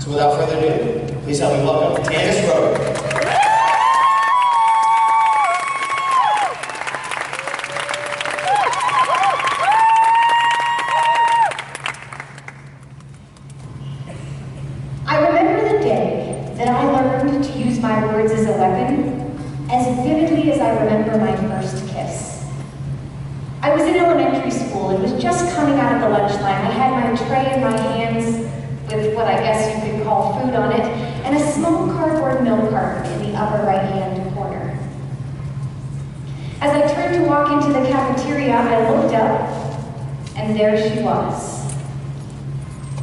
So without further ado, please help me welcome TedX Road. I remember the day that I learned to use my words as a weapon as vividly as I remember my first kiss. I was in elementary school and was just coming out of the lunch line. I had my tray in my hands with what I guess you could call food on it, and a small cardboard milk carton in the upper right-hand corner. As I turned to walk into the cafeteria, I looked up, and there she was.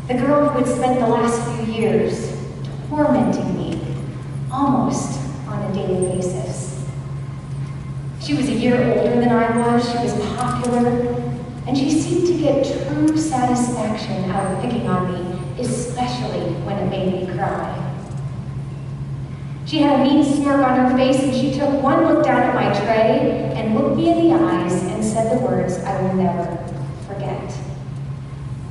The girl who had spent the last few years tormenting me, almost on a daily basis. She was a year older than I was, she was popular, and she seemed to get true satisfaction out of picking on me, especially when it made me cry. She had a mean smirk on her face, and she took one look down at my tray and looked me in the eyes and said the words I will never forget.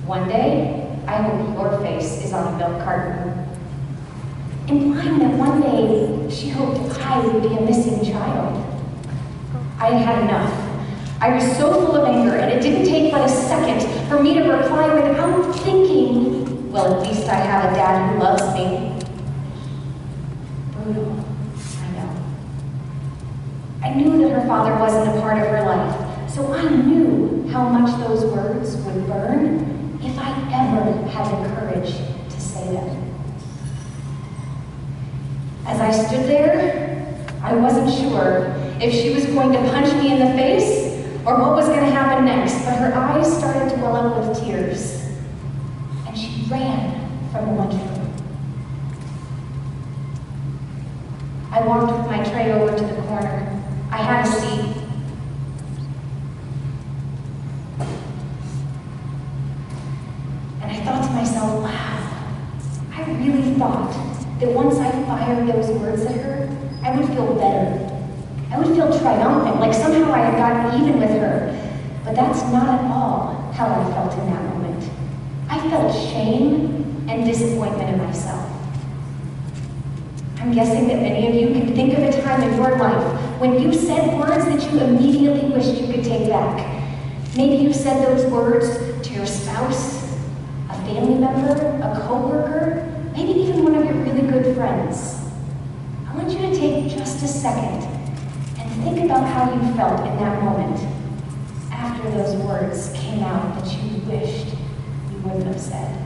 One day, I hope your face is on a milk carton. Implying that one day she hoped I would be a missing child. I had had enough. I was so full of anger, and it didn't take but a second for me to reply without thinking, well, at least I have a dad who loves me. Brutal, I know. I knew that her father wasn't a part of her life, so I knew how much those words would burn if I ever had the courage to say them. As I stood there, I wasn't sure if she was going to punch me in the face or what was going to happen next, but her eyes started to well up with tears, and she ran from the lunchroom. I walked with my tray over to the corner. I had a seat. And I thought to myself, wow, I really thought that once I fired those words at her, I would feel better. I would feel triumphant, like somehow I had gotten even with her. But that's not at all how I felt in that moment. I felt shame and disappointment in myself. I'm guessing that many of you can think of a time in your life when you said words that you immediately wished you could take back. Maybe you said those words to your spouse, a family member, a coworker, maybe even one of your really good friends. I want you to take just a second and think about how you felt in that moment after those words came out that you wished you wouldn't have said.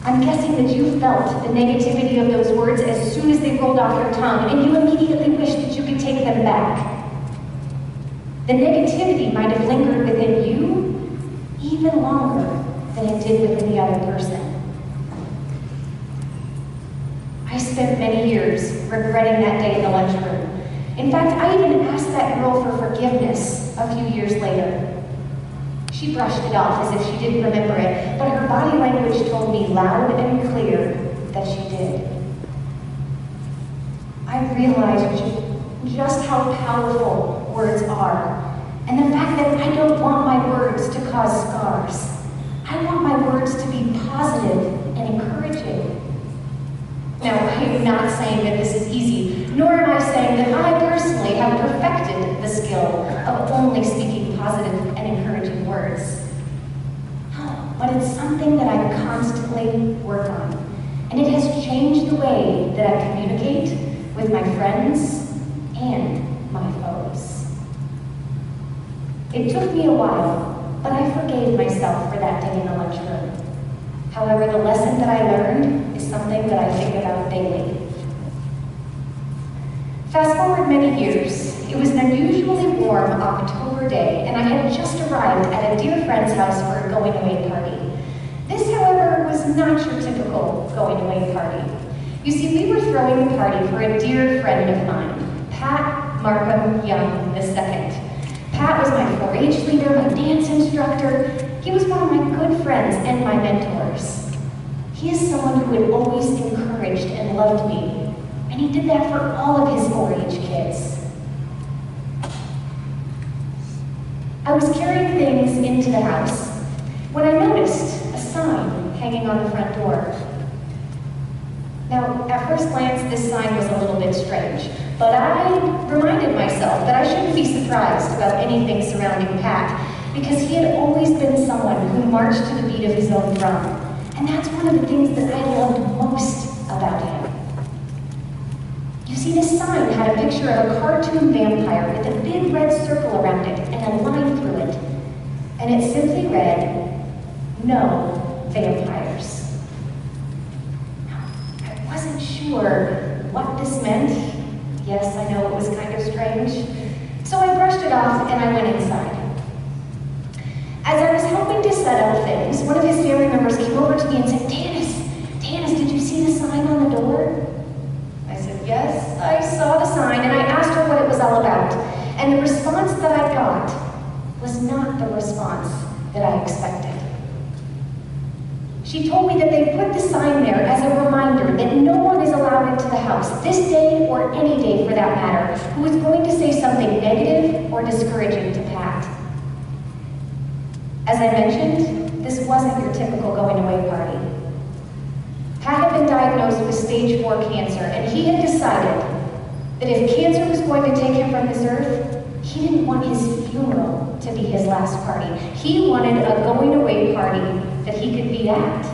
I'm guessing that you felt the negativity of those words as soon as they rolled off your tongue, and you immediately wished that you could take them back. The negativity might have lingered within you even longer than it did within the other person. I spent many years regretting that day in the lunchroom. In fact, I even asked that girl for forgiveness a few years later. She brushed it off as if she didn't remember it, but her body language told me loud and clear that she did. I realized just how powerful words are, and the fact that I don't want my words to cause scars. I want my words to be positive and encouraging. Now, I am not saying that this is easy, nor am I saying that I personally have perfected the skill of only speaking positive and encouraging words. No, but it's something that I constantly work on, and it has changed the way that I communicate with my friends and my foes. It took me a while, but I forgave myself for that day in the lunchroom. However, the lesson that I learned is something that I think about daily. Fast forward many years, it was an unusually warm October day, and I had just arrived at a dear friend's house for a going-away party. This, however, was not your typical going-away party. You see, we were throwing the party for a dear friend of mine, Pat Markham Young II. Pat was my 4-H leader, my dance instructor. He was one of my good friends and my mentors. He is someone who had always encouraged and loved me, and he did that for all of his 4-H kids. I was carrying things into the house when I on the front door. Now, at first glance, this sign was a little bit strange, but I reminded myself that I shouldn't be surprised about anything surrounding Pat, because he had always been someone who marched to the beat of his own drum. And that's one of the things that I loved most about him. You see, this sign had a picture of a cartoon vampire with a big red circle around it and a line through it. And it simply read, "No vampires." I wasn't sure what this meant. Yes, I know it was kind of strange. So I brushed it off and I went inside. As I was helping to set up things, one of his family members came over to me and said, Tanis, did you see the sign on the door?" I said, "Yes, I saw the sign," and I asked her what it was all about. And the response that I got was not the response that I expected. She told me that they put the sign there as a reminder that no one is allowed into the house, this day or any day for that matter, who is going to say something negative or discouraging to Pat. As I mentioned, this wasn't your typical going-away party. Pat had been diagnosed with stage 4 cancer, and he had decided that if cancer was going to take him from this earth, he didn't want his funeral to be his last party. He wanted a going-away party that he could be at.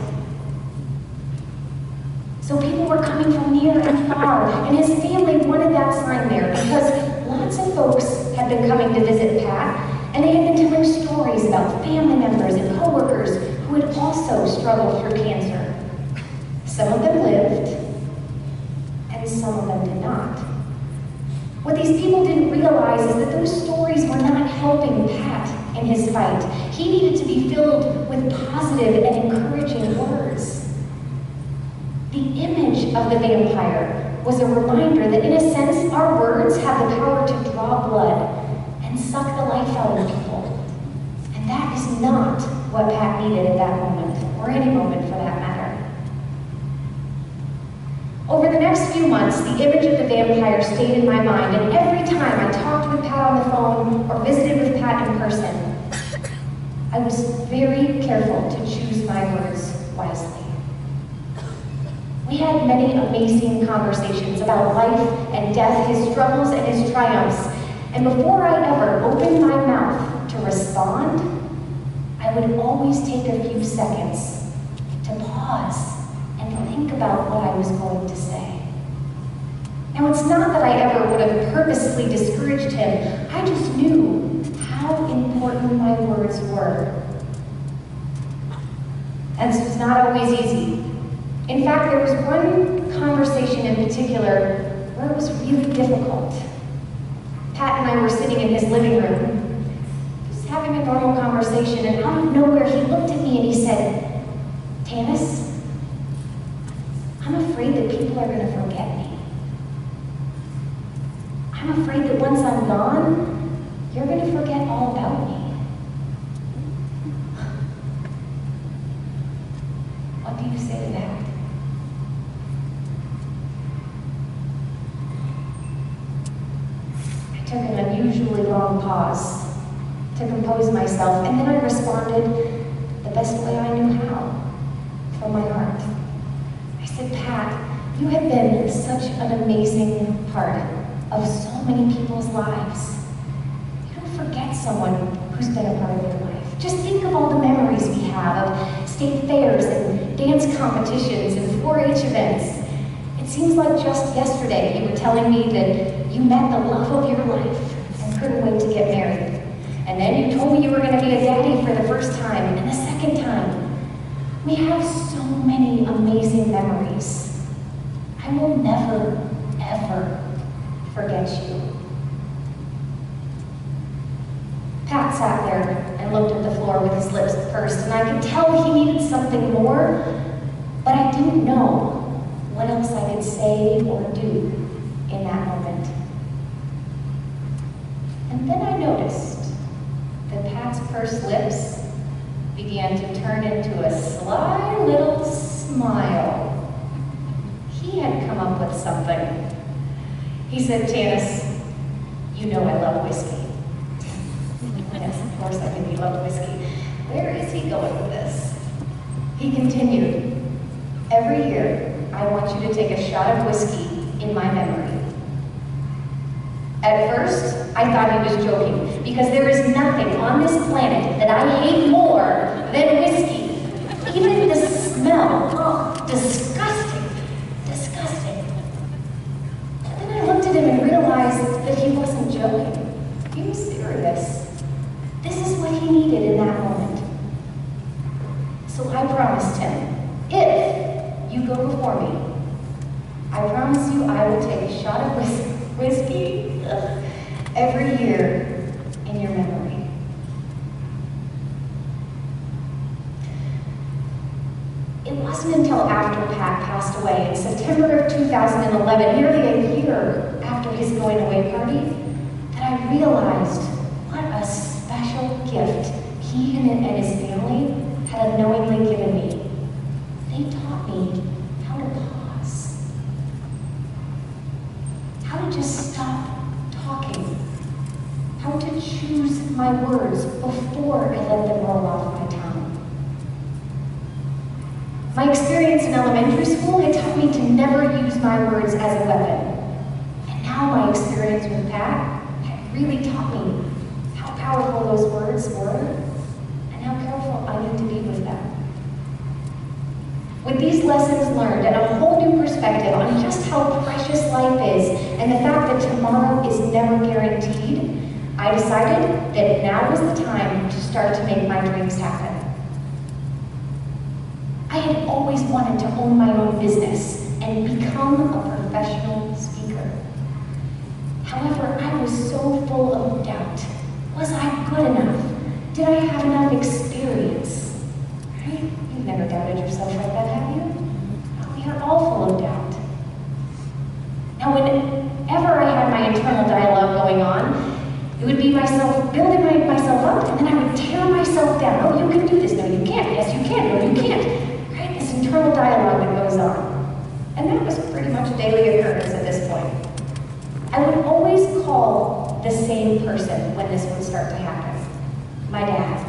So people were coming from near and far, and his family wanted that sign there because lots of folks had been coming to visit Pat, and they had been telling stories about family members and coworkers who had also struggled through cancer. Some of them lived, and some of them did not. What these people didn't realize is that those stories were not helping Pat in his fight. He needed to be filled with positive and encouraging words. The image of the vampire was a reminder that, in a sense, our words have the power to draw blood and suck the life out of people. And that is not what Pat needed at that moment, or any moment for that matter. Over the next few months, the image of the vampire stayed in my mind, and every time I talked with Pat on the phone or visited with Pat in person, I was very careful to choose my words wisely. We had many amazing conversations about life and death, his struggles and his triumphs, and before I ever opened my mouth to respond, I would always take a few seconds to pause and think about what I was going to say. Now, it's not that I ever would have purposely discouraged him. I just knew how important my words were. And this was not always easy. In fact, there was one conversation in particular where it was really difficult. Pat and I were sitting in his living room, just having a normal conversation, and out of nowhere he looked at me and he said, "Tanis, I'm afraid that people are going to forget me. I'm afraid that once I'm gone, you're going to forget all about me." What do you say to that? I took an unusually long pause to compose myself, and then I responded the best way I knew how, from my heart. I said, "Pat, you have been such an amazing part of so many people's lives. You don't forget someone who's been a part of your life. Just think of all the memories we have of state fairs and dance competitions and 4-H events. It seems like just yesterday you were telling me that you met the love of your life and couldn't wait to get married. And then you told me you were going to be a daddy for the first time and the second time. We have so many amazing memories. I will never, ever forget you." Pat sat there and looked at the floor with his lips pursed, and I could tell he needed something more, but I didn't know what else I could say or do in that moment. And then I noticed that Pat's pursed lips began to turn into a sly little smile. He had come up with something. He said, "Tanis, you know I love whiskey." Yes, of course I knew he loved whiskey. Where is he going with this? He He continued, "Every year, I want you to take a shot of whiskey in my memory." At first, I thought he was joking, because there is nothing on this planet that I hate more than whiskey. Even the smell, oh, disgusting, disgusting. But then I looked at him and realized that he wasn't joking. He was serious. This is what he needed in that moment. So I promised him, if you go before me, I promise you I will take a shot of whiskey every year in your memory. It wasn't until after Pat passed away in September of 2011, nearly a year after his going away party, that I realized what a special gift he and his family had unknowingly given me. They taught me how to pause, how to just stop talking, how to choose my words before I let them roll off my tongue. My experience in elementary school had taught me to never use my words as a weapon. And now my experience with Pat had really taught me how powerful those words were and how careful I need to be with them. With these lessons learned and a whole new perspective on just how precious life is and the fact that tomorrow is never guaranteed, I decided that now was the time to start to make my dreams happen. I had always wanted to own my own business and become a professional speaker. However, I was so full of doubt. Was I good enough? Did I have enough experience? Right? You've never doubted yourself like that, have you? We are all full of doubt. Now, whenever I had my internal dialogue going on, it would be myself building myself up, and then I would tear myself down. Oh, you can do this. No, you can't. Yes, you can. No, you can't. Right? This internal dialogue that goes on. And that was pretty much a daily occurrence at this point. I would always call the same person when this would start to happen. My dad.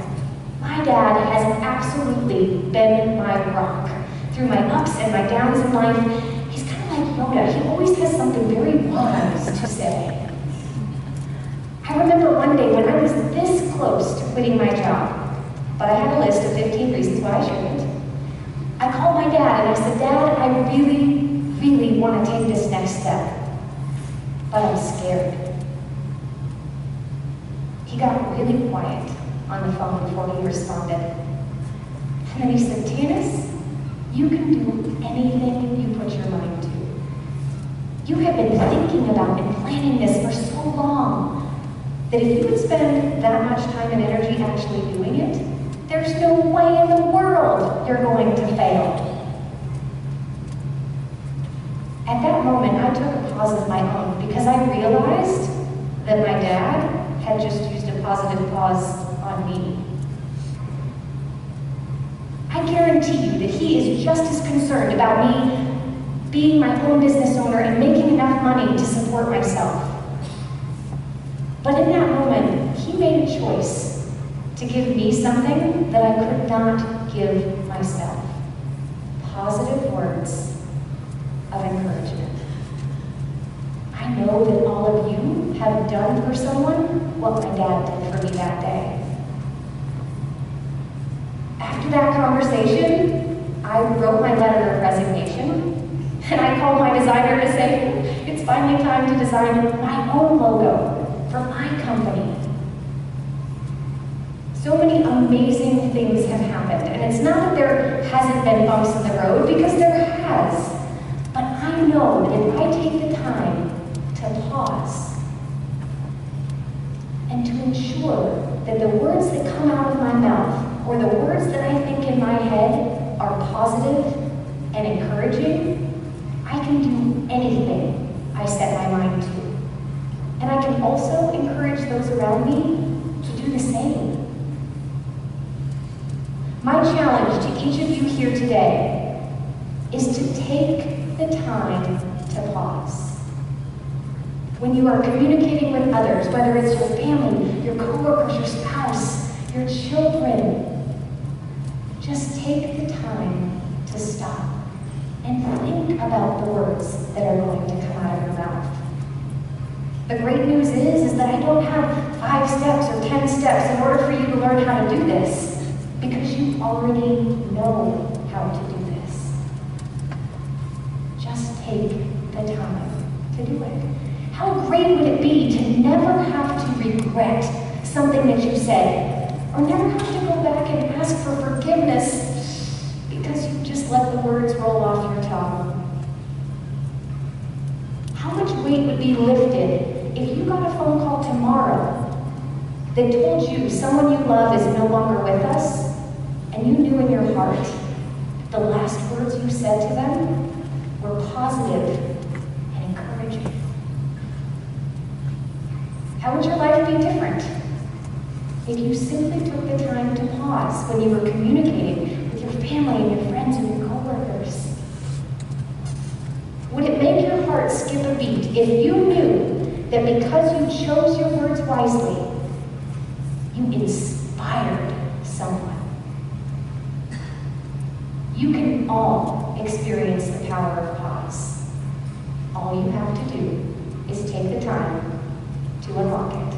My dad has absolutely been my rock. Through my ups and my downs in life, he's kind of like Yoda. He always has something very wise to say. I remember one day when I was this close to quitting my job, but I had a list of 15 reasons why I shouldn't. I called my dad and I said, "Dad, I really, really want to take this next step, but I'm scared." He got really quiet on the phone before he responded. And then he said, "Tanis, you can do anything you put your mind to. You have been thinking about and planning this for so long that if you would spend that much time and energy actually doing it, there's no way in the world you're going to fail." At that moment, I took a pause of my own because I realized that my dad had just used a positive pause on me. I guarantee you that he is just as concerned about me being my own business owner and making enough money to support myself. But in that moment, he made a choice to give me something that I could not give myself. Positive words of encouragement. I know that all of you have done for someone what my dad did for me that day. After that conversation, I wrote my letter of resignation, and I called my designer to say, it's finally time to design my own logo for my company. So many amazing things have happened, and it's not that there hasn't been bumps in the road, because there has. But I know that if I take the time to pause and to ensure that the words that come out of my mouth or the words that I think in my head are positive and encouraging, I can do anything I set my mind to. And I can also encourage those around me to do the same. My challenge to each of you here today is to take the time to pause. When you are communicating with others, whether it's your family, your coworkers, your spouse, your children, Just take the time to stop and think about the words that are going to come out of your mouth. The great news is that I don't have 5 steps or 10 steps in order for you to learn how to do this, because you already know how to do this. Just take the time to do it. How great would it be to never have to regret something that you said, or never have to go back and ask for forgiveness because you just let the words roll off your tongue? How much weight would be lifted if you got a phone call tomorrow that told you someone you love is no longer with us, and you knew in your heart the last words you said to them were positive and encouraging? How would your life be different if you simply took the time to pause when you were communicating with your family and your friends and your coworkers? Would it make your heart skip a beat if you knew that because you chose your words wisely, you inspired someone? You can all experience the power of pause. All you have to do is take the time to unlock it.